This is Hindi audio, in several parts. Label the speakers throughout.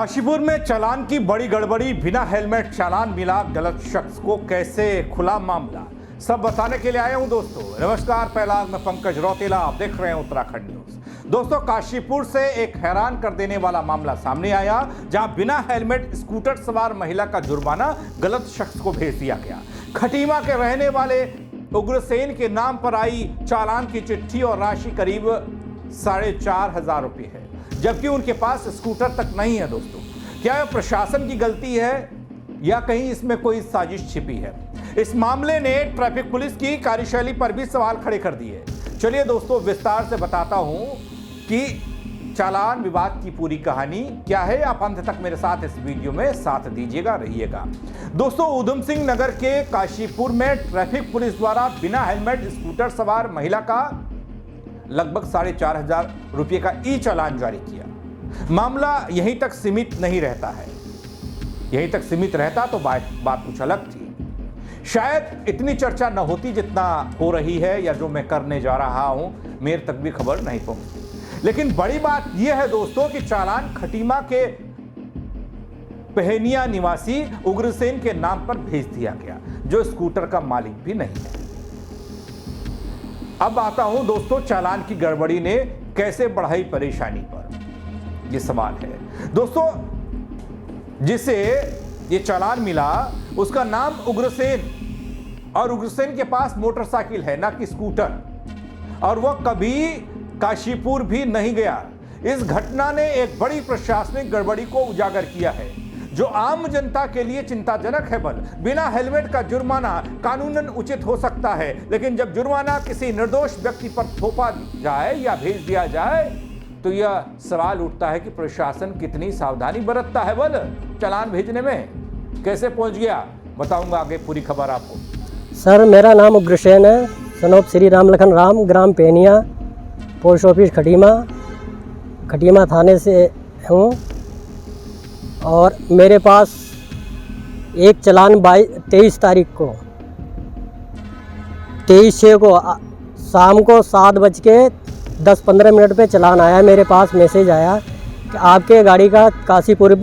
Speaker 1: काशीपुर में चालान की बड़ी गड़बड़ी, बिना हेलमेट चालान मिला गलत शख्स को, कैसे खुला मामला, सब बताने के लिए आया हूं दोस्तों। नमस्कार, पहला मैं पंकज रौतेला, आप देख रहे हैं उत्तराखंड न्यूज। दोस्तों, काशीपुर से एक हैरान कर देने वाला मामला सामने आया, जहां बिना हेलमेट स्कूटर सवार महिला का जुर्माना गलत शख्स को भेज दिया गया। खटीमा के रहने वाले उग्रसेन के नाम पर आई चालान की चिट्ठी और राशि करीब 4,500 रुपये है, जबकि उनके पास स्कूटर तक नहीं है। दोस्तों, क्या यह प्रशासन की गलती है या कहीं इसमें कोई साजिश छिपी है? इस मामले ने ट्रैफिक पुलिस की कार्यशैली पर भी सवाल खड़े कर दिए। चलिए दोस्तों, विस्तार से बताता हूं कि चालान विवाद की पूरी कहानी क्या है। आप अंत तक मेरे साथ इस वीडियो में साथ दीजिएगा, रहिएगा। दोस्तों, उधम सिंह नगर के काशीपुर में ट्रैफिक पुलिस द्वारा बिना हेलमेट स्कूटर सवार महिला का लगभग 4,500 रुपये का ई चालान जारी किया। मामला यहीं तक सीमित नहीं रहता है, यहीं तक सीमित रहता तो बात कुछ अलग थी। शायद इतनी चर्चा न होती जितना हो रही है, या जो मैं करने जा रहा हूं मेरे तक भी खबर नहीं पहुंचती। लेकिन बड़ी बात यह है दोस्तों कि चालान खटीमा के पहनिया निवासी उग्रसेन के नाम पर भेज दिया गया, जो स्कूटर का मालिक भी नहीं है। अब आता हूं दोस्तों, चालान की गड़बड़ी ने कैसे बढ़ाई परेशानी पर, यह सवाल है। दोस्तों, जिसे ये चालान मिला उसका नाम उग्रसेन, और उग्रसेन के पास मोटरसाइकिल है, ना कि स्कूटर, और वह कभी काशीपुर भी नहीं गया। इस घटना ने एक बड़ी प्रशासनिक गड़बड़ी को उजागर किया है, जो आम जनता के लिए चिंताजनक है। बिना हेलमेट का जुर्माना कानूनन उचित हो सकता है, लेकिन जब जुर्माना किसी निर्दोष व्यक्ति पर थोपा जाए या भेज दिया जाए तो यह सवाल उठता है कि प्रशासन कितनी सावधानी बरतता है चालान भेजने में। कैसे पहुंच गया, बताऊंगा आगे पूरी खबर आपको।
Speaker 2: सर, मेरा नाम उग्रसेन है, सनोप श्री राम लखन राम, ग्राम पेनिया, पोस्ट ऑफिस खटीमा थाने से हूँ। और मेरे पास एक चालान 23 तारीख को 23/6 को शाम को 7:10-15 पे चालान आया। मेरे पास मैसेज आया कि आपके गाड़ी का काशीपुर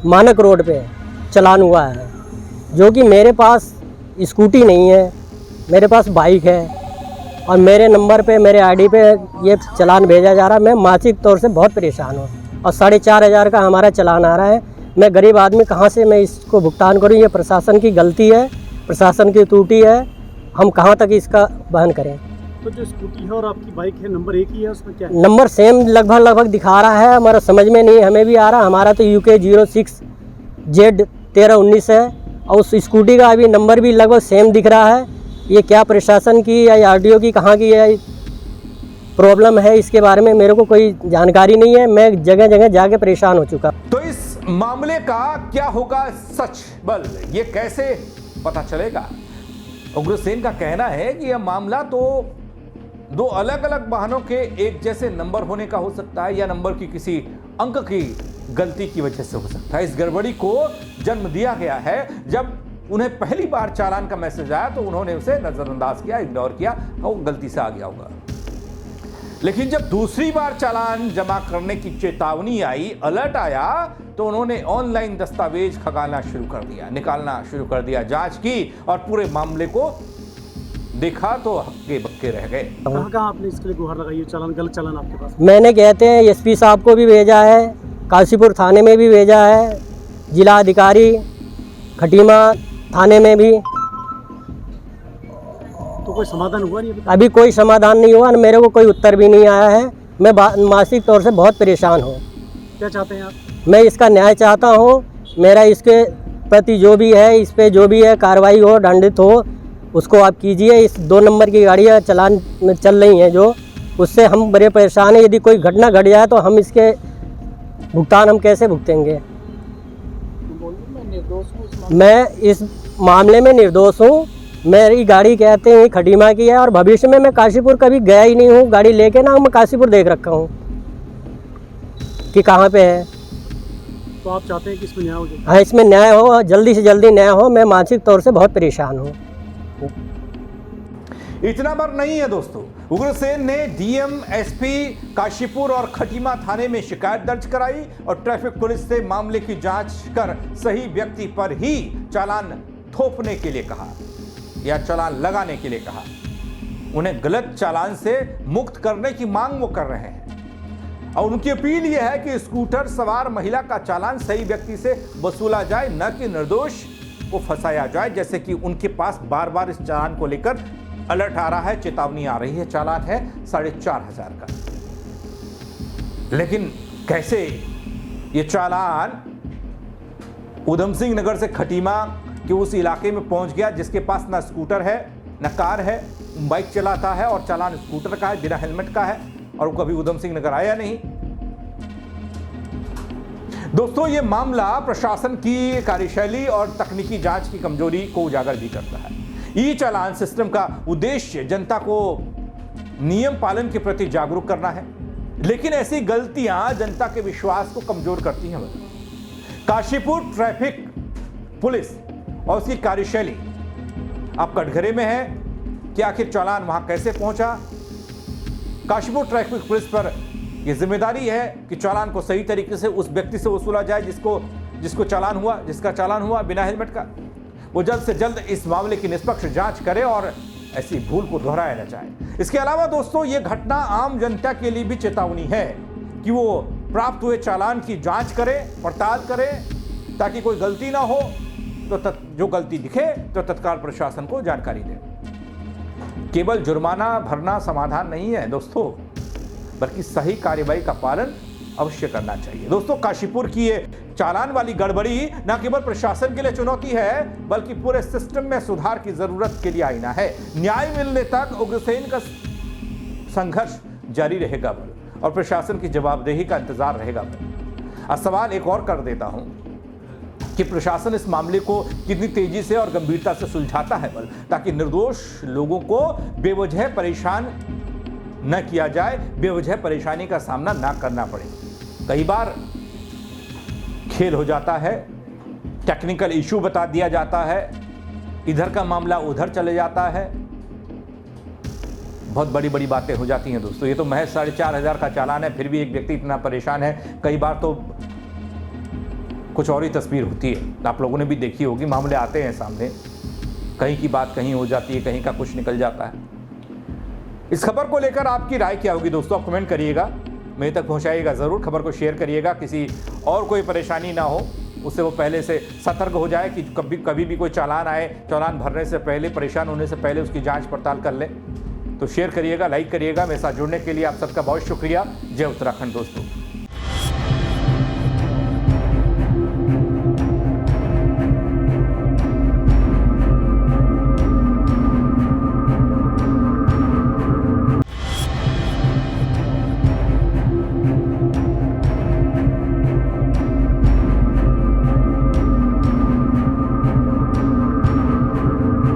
Speaker 2: मानक रोड पे चालान हुआ है, जो कि मेरे पास स्कूटी नहीं है, मेरे पास बाइक है, और मेरे नंबर पे, मेरे आईडी पे ये चालान भेजा जा रहा है। मैं मानसिक तौर से बहुत परेशान हूँ, और 4,500 का हमारा चालान आ रहा है। मैं गरीब आदमी, कहाँ से मैं इसको भुगतान करूँ? ये प्रशासन की गलती है, प्रशासन की त्रुटि है। हम कहाँ तक इसका वहन करें?
Speaker 3: तो जो स्कूटी है और आपकी बाइक है, नंबर एक ही है, उसमें क्या है?
Speaker 2: नंबर सेम लगभग दिखा रहा है, हमारा समझ में नहीं, हमें भी आ रहा। हमारा तो UK 06Z1319 है, और उस स्कूटी का अभी नंबर भी लगभग सेम दिख रहा है। ये क्या प्रशासन की या RTO की, कहाँ की है प्रॉब्लम है, इसके बारे में मेरे को कोई जानकारी नहीं है। मैं जगह जगह जाके परेशान हो चुका।
Speaker 1: तो इस मामले का क्या होगा सच, ये कैसे पता चलेगा? उग्रसेन का कहना है कि यह मामला तो दो अलग अलग वाहनों के एक जैसे नंबर होने का हो सकता है, या नंबर की किसी अंक की गलती की वजह से हो सकता है। इस गड़बड़ी को जन्म दिया गया है जब उन्हें पहली बार चालान का मैसेज आया, तो उन्होंने उसे नजरअंदाज किया, इग्नोर किया, और गलती से आ गया होगा। लेकिन जब दूसरी बार चालान जमा करने की चेतावनी आई, अलर्ट आया, तो उन्होंने ऑनलाइन दस्तावेज खंगालना शुरू कर दिया, निकालना शुरू कर दिया, जांच की, और पूरे मामले को देखा तो हक्के बक्के रह गए।
Speaker 3: कहाँ आपने इसके लिए गुहार लगाई है? चालान, गलत चालान आपके पास?
Speaker 2: मैंने कहते हैं SP साहब को भी भेजा है, काशीपुर थाने में भी भेजा है, जिला अधिकारी खटीमा थाने में भी।
Speaker 3: तो कोई समाधान हुआ नहीं
Speaker 2: अभी कोई समाधान नहीं हुआ, मेरे को कोई उत्तर भी नहीं आया है। मैं मानसिक तौर से बहुत परेशान हूँ।
Speaker 3: क्या चाहते हैं आप?
Speaker 2: मैं इसका न्याय चाहता हूँ। मेरा इसके प्रति जो भी है, इस पे जो भी है कार्रवाई हो, दंडित हो, उसको आप कीजिए। इस 2 नंबर की गाड़ियाँ चालान में चल रही हैं, जो उससे हम बड़े परेशान हैं। यदि कोई घटना घट जाए तो हम इसके भुगतान हम कैसे भुगतेंगे? मैं इस मामले में निर्दोष हूँ। मेरी गाड़ी कहते हैं खटीमा की है, और भविष्य में मैं काशीपुर कभी गया ही नहीं हूँ गाड़ी लेके, ना मैं काशीपुर देख रखा हूँ कि कहाँ पे है।
Speaker 3: तो आप चाहते हैं कि इसमें न्याय हो जाए?
Speaker 2: हाँ, इसमें न्याय हो, जल्दी से जल्दी न्याय हो। मैं मानसिक तौर से बहुत परेशान हूँ।
Speaker 1: इतना भर नहीं है दोस्तों, उग्रसेन ने डीएम, एसपी काशीपुर और खटीमा थाने में शिकायत दर्ज कराई और ट्रैफिक पुलिस से मामले की जांच कर सही व्यक्ति पर ही चालान थोपने के लिए कहा या चालान लगाने के लिए कहा। उन्हें गलत चालान से मुक्त करने की मांग वो कर रहे हैं और उनकी अपील यह है कि स्कूटर सवार महिला का चालान सही व्यक्ति से वसूला जाए, न कि निर्दोष को फंसाया जाए, जैसे कि उनके पास बार बार इस चालान को लेकर अलर्ट आ रहा है, चेतावनी आ रही है। चालान है 4,500 का, लेकिन कैसे ये चालान उधम सिंह नगर से खटीमा के उस इलाके में पहुंच गया जिसके पास ना स्कूटर है ना कार है, बाइक चलाता है और चालान स्कूटर का है, बिना हेलमेट का है और वो कभी उधम सिंह नगर आया नहीं। दोस्तों, ये मामला प्रशासन की कार्यशैली और तकनीकी जांच की कमजोरी को उजागर भी करता है। ई चालान सिस्टम का उद्देश्य जनता को नियम पालन के प्रति जागरूक करना है, लेकिन ऐसी गलतियां जनता के विश्वास को कमजोर करती हैं। काशीपुर ट्रैफिक पुलिस और उसकी कार्यशैली अब कटघरे में है कि आखिर चालान वहां कैसे पहुंचा। काशीपुर ट्रैफिक पुलिस पर यह जिम्मेदारी है कि चालान को सही तरीके से उस व्यक्ति से वसूला जाए जिसका चालान हुआ बिना हेलमेट का। वो जल्द से जल्द इस मामले की निष्पक्ष जांच करे और ऐसी भूल को दोहराया न जाए। इसके अलावा दोस्तों, ये घटना आम जनता के लिए भी चेतावनी है कि वो प्राप्त हुए चालान की जांच करे, पड़ताल करे, ताकि कोई गलती ना हो तो जो गलती दिखे तो तत्काल प्रशासन को जानकारी दे। केवल जुर्माना भरना समाधान नहीं है दोस्तों, बल्कि सही कार्रवाई का पालन अवश्य करना चाहिए। दोस्तों, काशीपुर की ये चालान वाली गड़बड़ी न केवल प्रशासन के लिए चुनौती है, बल्कि पूरे सिस्टम में सुधार की जरूरत के लिए आईना है। न्याय मिलने तक उग्रसेन का संघर्ष जारी रहेगा और प्रशासन की जवाबदेही का इंतजार रहेगा। अब सवाल एक और कर देता हूं कि प्रशासन इस मामले को कितनी तेजी से और गंभीरता से सुलझाता है, ताकि निर्दोष लोगों को बेवजह परेशान न किया जाए, बेवजह परेशानी का सामना ना करना पड़े। कई बार खेल हो जाता है, टेक्निकल इशू बता दिया जाता है, इधर का मामला उधर चले जाता है, बहुत बड़ी बड़ी बातें हो जाती हैं दोस्तों। ये तो महज 4,500 का चालान है, फिर भी एक व्यक्ति इतना परेशान है। कई बार तो कुछ और ही तस्वीर होती है, आप लोगों ने भी देखी होगी, मामले आते हैं सामने, कहीं की बात कहीं हो जाती है, कहीं का कुछ निकल जाता है। इस खबर को लेकर आपकी राय क्या होगी दोस्तों, आप कमेंट करिएगा, मेरे तक पहुंचाइएगा ज़रूर। खबर को शेयर करिएगा, किसी और कोई परेशानी ना हो, उससे वो पहले से सतर्क हो जाए कि कभी भी कोई चालान आए, चालान भरने से पहले, परेशान होने से पहले उसकी जांच पड़ताल कर ले। तो शेयर करिएगा, लाइक करिएगा। मेरे साथ जुड़ने के लिए आप सबका बहुत शुक्रिया। जय उत्तराखंड दोस्तों।